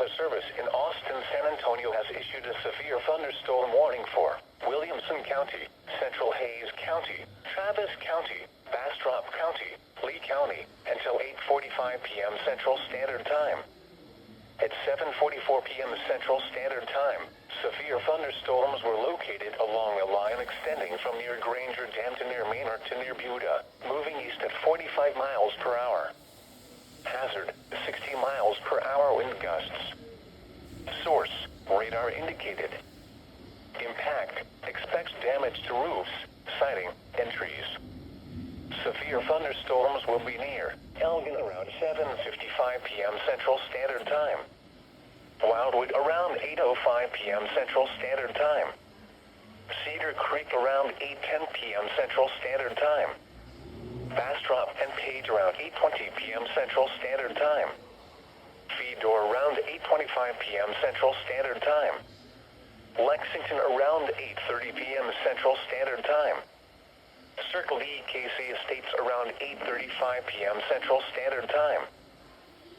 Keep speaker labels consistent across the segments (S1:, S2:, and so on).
S1: Weather Service in Austin, San Antonio has issued a severe thunderstorm warning for Williamson County, Central Hays County, Travis County, Bastrop County, Lee County, until 8:45 p.m. Central Standard Time. At 7:44 p.m. Central Standard Time, severe thunderstorms were located along a line extending from near Granger Dam to near Maynard to near Buda, moving east at 45 miles per hour. Hazard, 60 miles per hour wind gusts. Source, radar indicated. Impact, expects damage to roofs, siding, and trees. Severe thunderstorms will be near Elgin around 7:55 p.m. Central Standard Time. Wildwood around 8:05 p.m. Central Standard Time. Cedar Creek around 8:10 p.m. Central Standard Time. Bastrop and Page around 8:20 p.m. Central Standard Time. Fedor around 8:25 p.m. Central Standard Time. Lexington around 8:30 p.m. Central Standard Time. Circle EKC Estates around 8:35 p.m. Central Standard Time.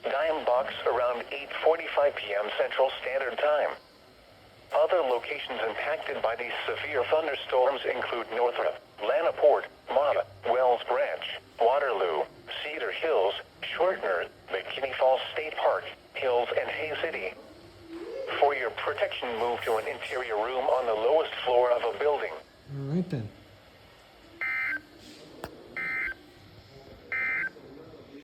S1: Dime Box around 8:45 p.m. Central Standard Time. Other locations impacted by these severe thunderstorms include Northrop, Lanaport, Maya, Wells Branch, Waterloo, Cedar Hills, Shortner, McKinney Falls State Park, Hills, and Hays City. For your protection, move to an interior room on the lowest floor of a building.
S2: All right then.